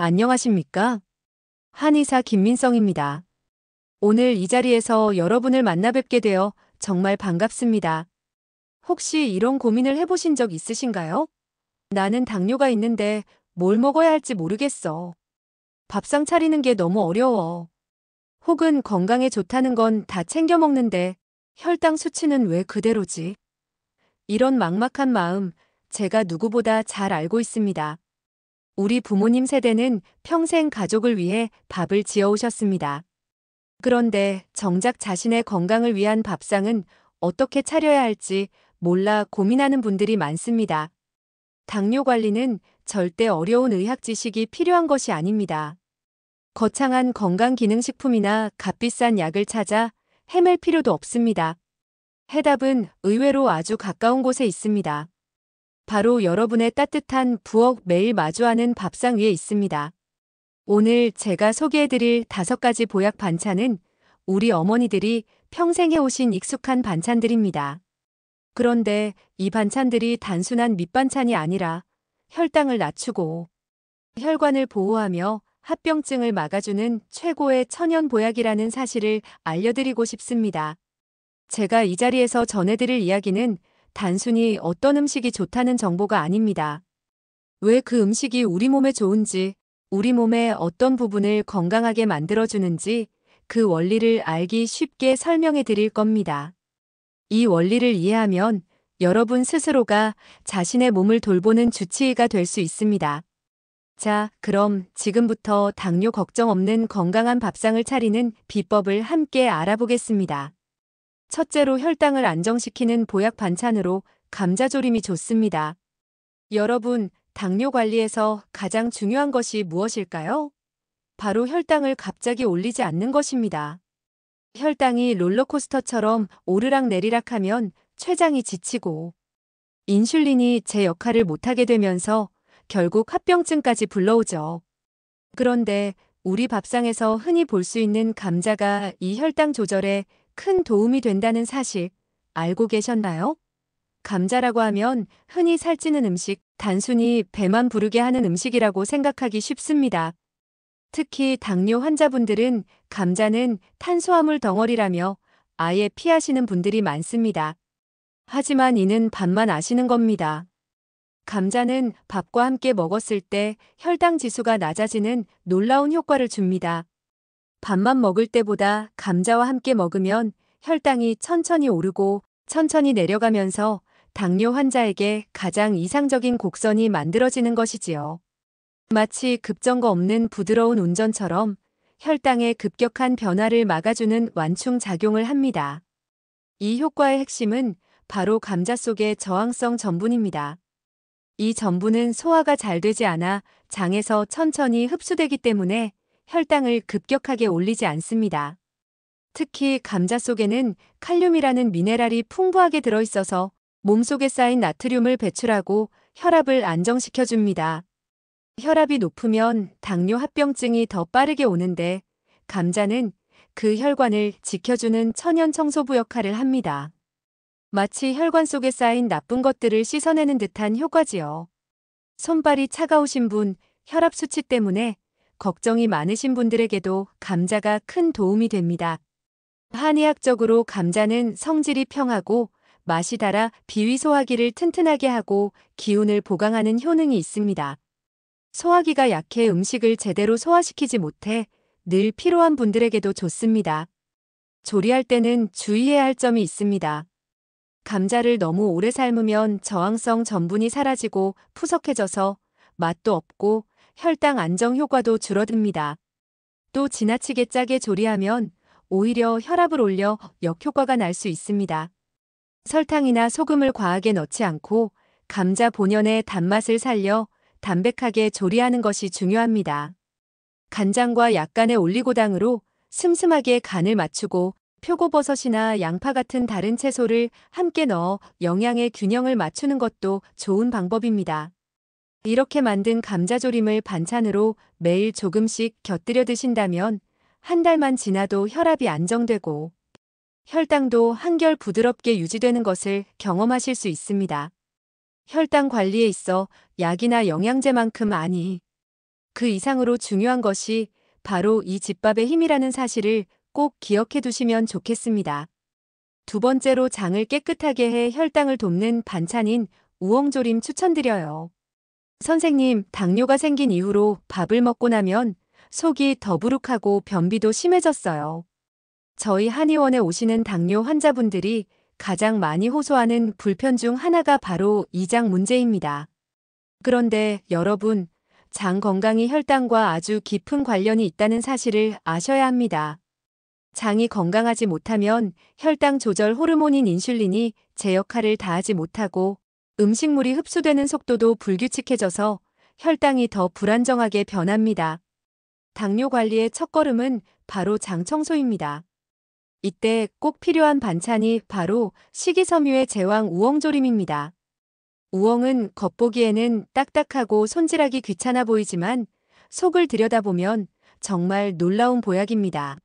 안녕하십니까? 한의사 김민성입니다. 오늘 이 자리에서 여러분을 만나 뵙게 되어 정말 반갑습니다. 혹시 이런 고민을 해보신 적 있으신가요? 나는 당뇨가 있는데 뭘 먹어야 할지 모르겠어. 밥상 차리는 게 너무 어려워. 혹은 건강에 좋다는 건 다 챙겨 먹는데 혈당 수치는 왜 그대로지? 이런 막막한 마음 제가 누구보다 잘 알고 있습니다. 우리 부모님 세대는 평생 가족을 위해 밥을 지어 오셨습니다. 그런데 정작 자신의 건강을 위한 밥상은 어떻게 차려야 할지 몰라 고민하는 분들이 많습니다. 당뇨 관리는 절대 어려운 의학 지식이 필요한 것이 아닙니다. 거창한 건강기능식품이나 값비싼 약을 찾아 헤맬 필요도 없습니다. 해답은 의외로 아주 가까운 곳에 있습니다. 바로 여러분의 따뜻한 부엌 매일 마주하는 밥상 위에 있습니다. 오늘 제가 소개해드릴 5가지 보약 반찬은 우리 어머니들이 평생 해오신 익숙한 반찬들입니다. 그런데 이 반찬들이 단순한 밑반찬이 아니라 혈당을 낮추고 혈관을 보호하며 합병증을 막아주는 최고의 천연 보약이라는 사실을 알려드리고 싶습니다. 제가 이 자리에서 전해드릴 이야기는 단순히 어떤 음식이 좋다는 정보가 아닙니다. 왜 그 음식이 우리 몸에 좋은지, 우리 몸의 어떤 부분을 건강하게 만들어주는지 그 원리를 알기 쉽게 설명해 드릴 겁니다. 이 원리를 이해하면 여러분 스스로가 자신의 몸을 돌보는 주치의가 될 수 있습니다. 자, 그럼 지금부터 당뇨 걱정 없는 건강한 밥상을 차리는 비법을 함께 알아보겠습니다. 첫째로 혈당을 안정시키는 보약 반찬으로 감자조림이 좋습니다. 여러분, 당뇨 관리에서 가장 중요한 것이 무엇일까요? 바로 혈당을 갑자기 올리지 않는 것입니다. 혈당이 롤러코스터처럼 오르락내리락 하면 췌장이 지치고 인슐린이 제 역할을 못하게 되면서 결국 합병증까지 불러오죠. 그런데 우리 밥상에서 흔히 볼 수 있는 감자가 이 혈당 조절에 큰 도움이 된다는 사실 알고 계셨나요? 감자라고 하면 흔히 살찌는 음식, 단순히 배만 부르게 하는 음식이라고 생각하기 쉽습니다. 특히 당뇨 환자분들은 감자는 탄수화물 덩어리라며 아예 피하시는 분들이 많습니다. 하지만 이는 반만 아시는 겁니다. 감자는 밥과 함께 먹었을 때 혈당 지수가 낮아지는 놀라운 효과를 줍니다. 밥만 먹을 때보다 감자와 함께 먹으면 혈당이 천천히 오르고 천천히 내려가면서 당뇨 환자에게 가장 이상적인 곡선이 만들어지는 것이지요. 마치 급정거 없는 부드러운 운전처럼 혈당의 급격한 변화를 막아주는 완충 작용을 합니다. 이 효과의 핵심은 바로 감자 속의 저항성 전분입니다. 이 전분은 소화가 잘 되지 않아 장에서 천천히 흡수되기 때문에 혈당을 급격하게 올리지 않습니다. 특히 감자 속에는 칼륨이라는 미네랄이 풍부하게 들어있어서 몸속에 쌓인 나트륨을 배출하고 혈압을 안정시켜줍니다. 혈압이 높으면 당뇨 합병증이 더 빠르게 오는데 감자는 그 혈관을 지켜주는 천연 청소부 역할을 합니다. 마치 혈관 속에 쌓인 나쁜 것들을 씻어내는 듯한 효과지요. 손발이 차가우신 분, 혈압 수치 때문에 걱정이 많으신 분들에게도 감자가 큰 도움이 됩니다. 한의학적으로 감자는 성질이 평하고 맛이 달아 비위 소화기를 튼튼하게 하고 기운을 보강하는 효능이 있습니다. 소화기가 약해 음식을 제대로 소화시키지 못해 늘 피로한 분들에게도 좋습니다. 조리할 때는 주의해야 할 점이 있습니다. 감자를 너무 오래 삶으면 저항성 전분이 사라지고 푸석해져서 맛도 없고 혈당 안정 효과도 줄어듭니다. 또 지나치게 짜게 조리하면 오히려 혈압을 올려 역효과가 날 수 있습니다. 설탕이나 소금을 과하게 넣지 않고 감자 본연의 단맛을 살려 담백하게 조리하는 것이 중요합니다. 간장과 약간의 올리고당으로 슴슴하게 간을 맞추고 표고버섯이나 양파 같은 다른 채소를 함께 넣어 영양의 균형을 맞추는 것도 좋은 방법입니다. 이렇게 만든 감자조림을 반찬으로 매일 조금씩 곁들여 드신다면 한 달만 지나도 혈압이 안정되고 혈당도 한결 부드럽게 유지되는 것을 경험하실 수 있습니다. 혈당 관리에 있어 약이나 영양제만큼 아니, 그 이상으로 중요한 것이 바로 이 집밥의 힘이라는 사실을 꼭 기억해 두시면 좋겠습니다. 두 번째로 장을 깨끗하게 해 혈당을 돕는 반찬인 우엉조림 추천드려요. 선생님, 당뇨가 생긴 이후로 밥을 먹고 나면 속이 더부룩하고 변비도 심해졌어요. 저희 한의원에 오시는 당뇨 환자분들이 가장 많이 호소하는 불편 중 하나가 바로 이 장 문제입니다. 그런데 여러분, 장 건강이 혈당과 아주 깊은 관련이 있다는 사실을 아셔야 합니다. 장이 건강하지 못하면 혈당 조절 호르몬인 인슐린이 제 역할을 다하지 못하고 음식물이 흡수되는 속도도 불규칙해져서 혈당이 더 불안정하게 변합니다. 당뇨 관리의 첫걸음은 바로 장 청소입니다. 이때 꼭 필요한 반찬이 바로 식이섬유의 제왕 우엉조림입니다. 우엉은 겉보기에는 딱딱하고 손질하기 귀찮아 보이지만 속을 들여다보면 정말 놀라운 보약입니다.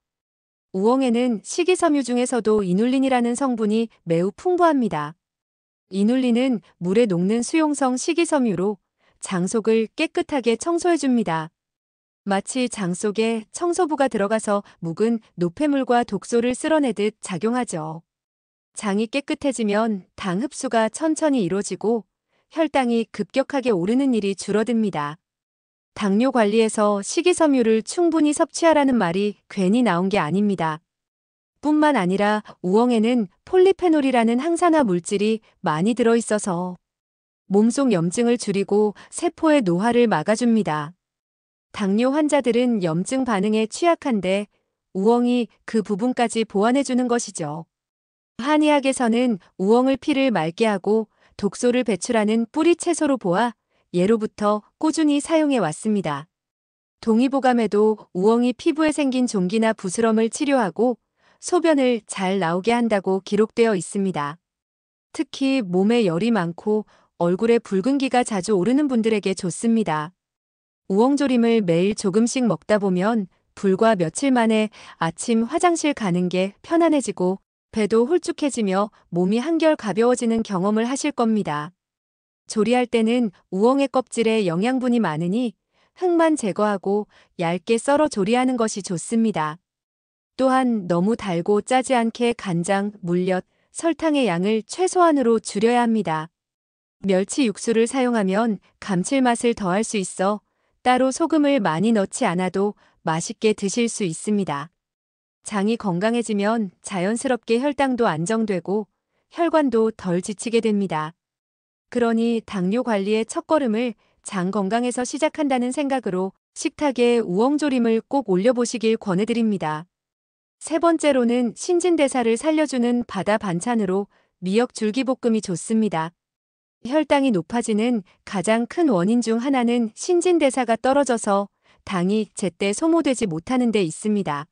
우엉에는 식이섬유 중에서도 이눌린이라는 성분이 매우 풍부합니다. 이눌린은 물에 녹는 수용성 식이섬유로 장 속을 깨끗하게 청소해줍니다. 마치 장 속에 청소부가 들어가서 묵은 노폐물과 독소를 쓸어내듯 작용하죠. 장이 깨끗해지면 당 흡수가 천천히 이루어지고 혈당이 급격하게 오르는 일이 줄어듭니다. 당뇨 관리에서 식이섬유를 충분히 섭취하라는 말이 괜히 나온 게 아닙니다. 뿐만 아니라 우엉에는 폴리페놀이라는 항산화 물질이 많이 들어있어서 몸속 염증을 줄이고 세포의 노화를 막아줍니다. 당뇨 환자들은 염증 반응에 취약한데 우엉이 그 부분까지 보완해주는 것이죠. 한의학에서는 우엉을 피를 맑게 하고 독소를 배출하는 뿌리 채소로 보아 예로부터 꾸준히 사용해 왔습니다. 동의보감에도 우엉이 피부에 생긴 종기나 부스럼을 치료하고 소변을 잘 나오게 한다고 기록되어 있습니다. 특히 몸에 열이 많고 얼굴에 붉은기가 자주 오르는 분들에게 좋습니다. 우엉조림을 매일 조금씩 먹다 보면 불과 며칠 만에 아침 화장실 가는 게 편안해지고 배도 홀쭉해지며 몸이 한결 가벼워지는 경험을 하실 겁니다. 조리할 때는 우엉의 껍질에 영양분이 많으니 흙만 제거하고 얇게 썰어 조리하는 것이 좋습니다. 또한 너무 달고 짜지 않게 간장, 물엿, 설탕의 양을 최소한으로 줄여야 합니다. 멸치 육수를 사용하면 감칠맛을 더할 수 있어 따로 소금을 많이 넣지 않아도 맛있게 드실 수 있습니다. 장이 건강해지면 자연스럽게 혈당도 안정되고 혈관도 덜 지치게 됩니다. 그러니 당뇨 관리의 첫걸음을 장 건강에서 시작한다는 생각으로 식탁에 우엉조림을 꼭 올려보시길 권해드립니다. 세 번째로는 신진대사를 살려주는 바다 반찬으로 미역 줄기볶음이 좋습니다. 혈당이 높아지는 가장 큰 원인 중 하나는 신진대사가 떨어져서 당이 제때 소모되지 못하는 데 있습니다.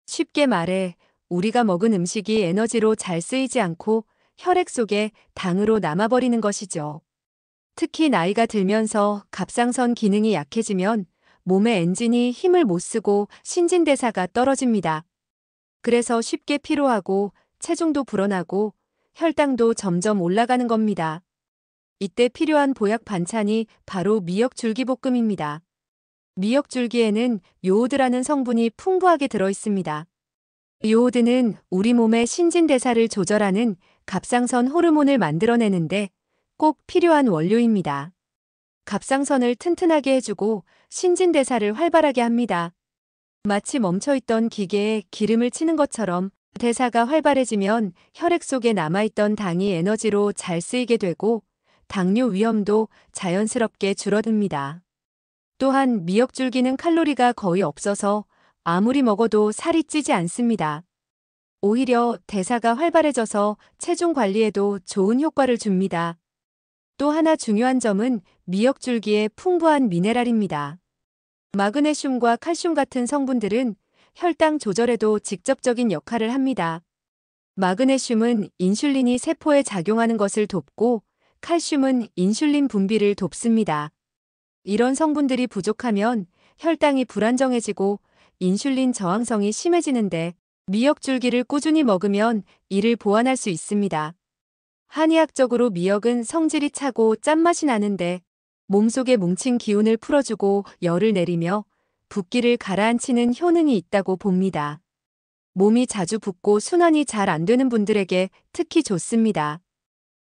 쉽게 말해 우리가 먹은 음식이 에너지로 잘 쓰이지 않고 혈액 속에 당으로 남아버리는 것이죠. 특히 나이가 들면서 갑상선 기능이 약해지면 몸의 엔진이 힘을 못 쓰고 신진대사가 떨어집니다. 그래서 쉽게 피로하고 체중도 불어나고 혈당도 점점 올라가는 겁니다. 이때 필요한 보약 반찬이 바로 미역줄기볶음입니다. 미역줄기에는 요오드라는 성분이 풍부하게 들어있습니다. 요오드는 우리 몸의 신진대사를 조절하는 갑상선 호르몬을 만들어내는데 꼭 필요한 원료입니다. 갑상선을 튼튼하게 해주고 신진대사를 활발하게 합니다. 마치 멈춰있던 기계에 기름을 치는 것처럼 대사가 활발해지면 혈액 속에 남아있던 당이 에너지로 잘 쓰이게 되고 당뇨 위험도 자연스럽게 줄어듭니다. 또한 미역줄기는 칼로리가 거의 없어서 아무리 먹어도 살이 찌지 않습니다. 오히려 대사가 활발해져서 체중 관리에도 좋은 효과를 줍니다. 또 하나 중요한 점은 미역줄기의 풍부한 미네랄입니다. 마그네슘과 칼슘 같은 성분들은 혈당 조절에도 직접적인 역할을 합니다. 마그네슘은 인슐린이 세포에 작용하는 것을 돕고 칼슘은 인슐린 분비를 돕습니다. 이런 성분들이 부족하면 혈당이 불안정해지고 인슐린 저항성이 심해지는데 미역줄기를 꾸준히 먹으면 이를 보완할 수 있습니다. 한의학적으로 미역은 성질이 차고 짠맛이 나는데 몸속에 뭉친 기운을 풀어주고 열을 내리며 붓기를 가라앉히는 효능이 있다고 봅니다. 몸이 자주 붓고 순환이 잘 안 되는 분들에게 특히 좋습니다.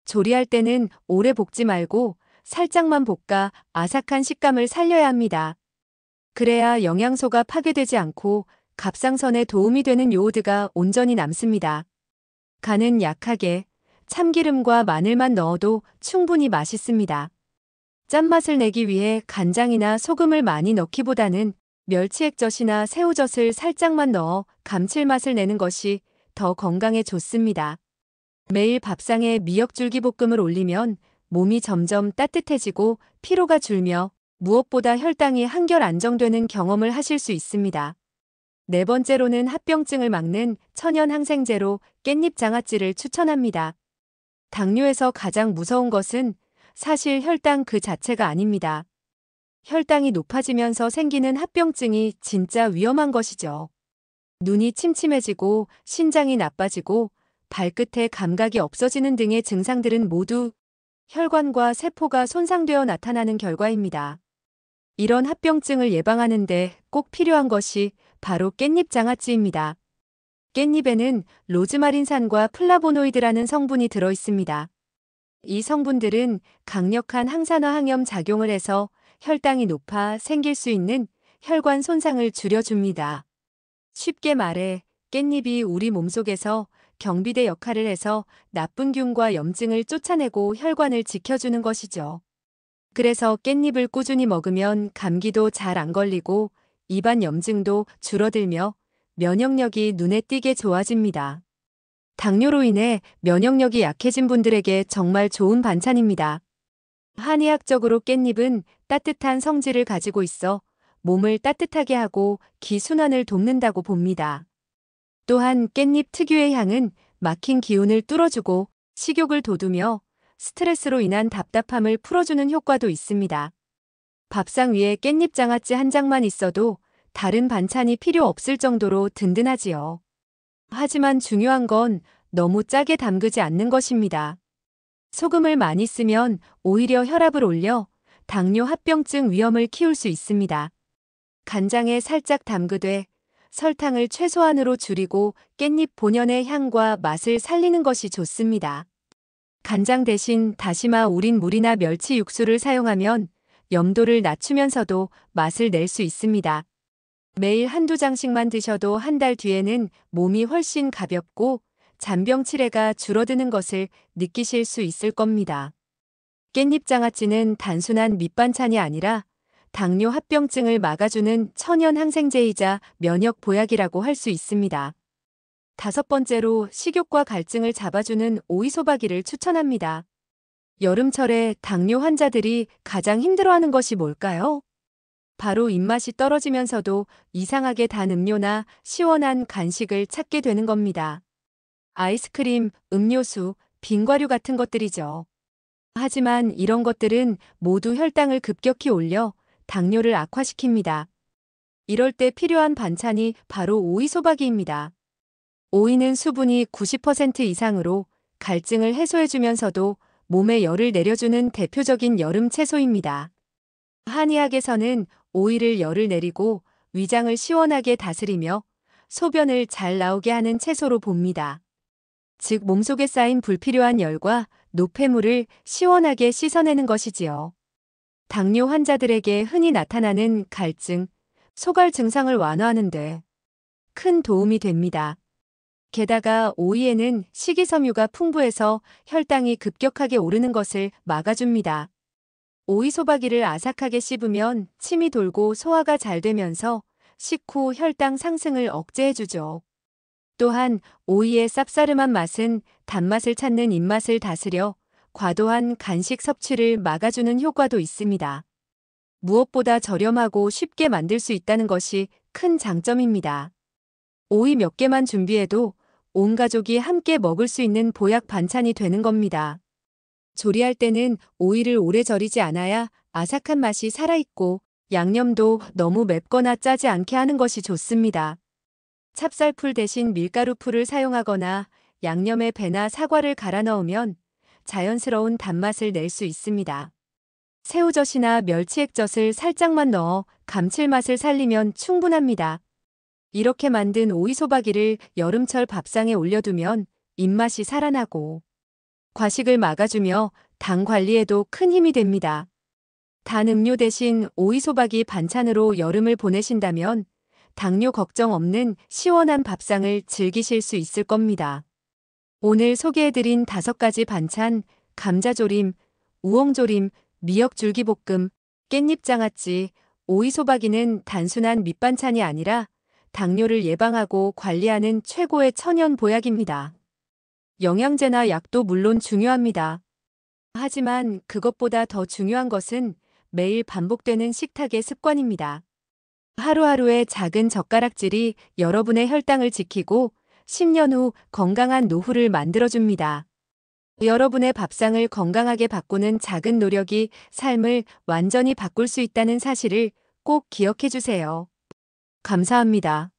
조리할 때는 오래 볶지 말고 살짝만 볶아 아삭한 식감을 살려야 합니다. 그래야 영양소가 파괴되지 않고 갑상선에 도움이 되는 요오드가 온전히 남습니다. 간은 약하게 참기름과 마늘만 넣어도 충분히 맛있습니다. 짠맛을 내기 위해 간장이나 소금을 많이 넣기보다는 멸치액젓이나 새우젓을 살짝만 넣어 감칠맛을 내는 것이 더 건강에 좋습니다. 매일 밥상에 미역줄기볶음을 올리면 몸이 점점 따뜻해지고 피로가 줄며 무엇보다 혈당이 한결 안정되는 경험을 하실 수 있습니다. 네 번째로는 합병증을 막는 천연 항생제로 깻잎 장아찌를 추천합니다. 당뇨에서 가장 무서운 것은 사실 혈당 그 자체가 아닙니다. 혈당이 높아지면서 생기는 합병증이 진짜 위험한 것이죠. 눈이 침침해지고 신장이 나빠지고 발끝에 감각이 없어지는 등의 증상들은 모두 혈관과 세포가 손상되어 나타나는 결과입니다. 이런 합병증을 예방하는데 꼭 필요한 것이 바로 깻잎 장아찌입니다. 깻잎에는 로즈마린산과 플라보노이드라는 성분이 들어 있습니다. 이 성분들은 강력한 항산화 항염 작용을 해서 혈당이 높아 생길 수 있는 혈관 손상을 줄여줍니다. 쉽게 말해 깻잎이 우리 몸속에서 경비대 역할을 해서 나쁜 균과 염증을 쫓아내고 혈관을 지켜주는 것이죠. 그래서 깻잎을 꾸준히 먹으면 감기도 잘 안 걸리고 입안 염증도 줄어들며 면역력이 눈에 띄게 좋아집니다. 당뇨로 인해 면역력이 약해진 분들에게 정말 좋은 반찬입니다. 한의학적으로 깻잎은 따뜻한 성질을 가지고 있어 몸을 따뜻하게 하고 기순환을 돕는다고 봅니다. 또한 깻잎 특유의 향은 막힌 기운을 뚫어주고 식욕을 돋우며 스트레스로 인한 답답함을 풀어주는 효과도 있습니다. 밥상 위에 깻잎 장아찌 한 장만 있어도 다른 반찬이 필요 없을 정도로 든든하지요. 하지만 중요한 건 너무 짜게 담그지 않는 것입니다. 소금을 많이 쓰면 오히려 혈압을 올려 당뇨 합병증 위험을 키울 수 있습니다. 간장에 살짝 담그되 설탕을 최소한으로 줄이고 깻잎 본연의 향과 맛을 살리는 것이 좋습니다. 간장 대신 다시마 우린 물이나 멸치 육수를 사용하면 염도를 낮추면서도 맛을 낼 수 있습니다. 매일 한두 장씩만 드셔도 한 달 뒤에는 몸이 훨씬 가볍고 잔병 치레가 줄어드는 것을 느끼실 수 있을 겁니다. 깻잎 장아찌는 단순한 밑반찬이 아니라 당뇨 합병증을 막아주는 천연 항생제이자 면역 보약이라고 할 수 있습니다. 다섯 번째로 식욕과 갈증을 잡아주는 오이소박이를 추천합니다. 여름철에 당뇨 환자들이 가장 힘들어하는 것이 뭘까요? 바로 입맛이 떨어지면서도 이상하게 단 음료나 시원한 간식을 찾게 되는 겁니다. 아이스크림, 음료수, 빙과류 같은 것들이죠. 하지만 이런 것들은 모두 혈당을 급격히 올려 당뇨를 악화시킵니다. 이럴 때 필요한 반찬이 바로 오이소박이입니다. 오이는 수분이 90% 이상으로 갈증을 해소해주면서도 몸에 열을 내려주는 대표적인 여름 채소입니다. 한의학에서는 오이를 열을 내리고 위장을 시원하게 다스리며 소변을 잘 나오게 하는 채소로 봅니다. 즉 몸속에 쌓인 불필요한 열과 노폐물을 시원하게 씻어내는 것이지요. 당뇨 환자들에게 흔히 나타나는 갈증, 소갈 증상을 완화하는 데 큰 도움이 됩니다. 게다가 오이에는 식이섬유가 풍부해서 혈당이 급격하게 오르는 것을 막아줍니다. 오이소박이를 아삭하게 씹으면 침이 돌고 소화가 잘 되면서 식후 혈당 상승을 억제해주죠. 또한 오이의 쌉싸름한 맛은 단맛을 찾는 입맛을 다스려 과도한 간식 섭취를 막아주는 효과도 있습니다. 무엇보다 저렴하고 쉽게 만들 수 있다는 것이 큰 장점입니다. 오이 몇 개만 준비해도 온 가족이 함께 먹을 수 있는 보약 반찬이 되는 겁니다. 조리할 때는 오이를 오래 절이지 않아야 아삭한 맛이 살아있고 양념도 너무 맵거나 짜지 않게 하는 것이 좋습니다. 찹쌀풀 대신 밀가루풀을 사용하거나 양념에 배나 사과를 갈아 넣으면 자연스러운 단맛을 낼 수 있습니다. 새우젓이나 멸치액젓을 살짝만 넣어 감칠맛을 살리면 충분합니다. 이렇게 만든 오이소박이를 여름철 밥상에 올려두면 입맛이 살아나고 과식을 막아주며 당 관리에도 큰 힘이 됩니다. 단 음료 대신 오이소박이 반찬으로 여름을 보내신다면 당뇨 걱정 없는 시원한 밥상을 즐기실 수 있을 겁니다. 오늘 소개해드린 5가지 반찬, 감자조림, 우엉조림, 미역줄기볶음, 깻잎장아찌, 오이소박이는 단순한 밑반찬이 아니라 당뇨를 예방하고 관리하는 최고의 천연 보약입니다. 영양제나 약도 물론 중요합니다. 하지만 그것보다 더 중요한 것은 매일 반복되는 식탁의 습관입니다. 하루하루의 작은 젓가락질이 여러분의 혈당을 지키고 10년 후 건강한 노후를 만들어줍니다. 여러분의 밥상을 건강하게 바꾸는 작은 노력이 삶을 완전히 바꿀 수 있다는 사실을 꼭 기억해 주세요. 감사합니다.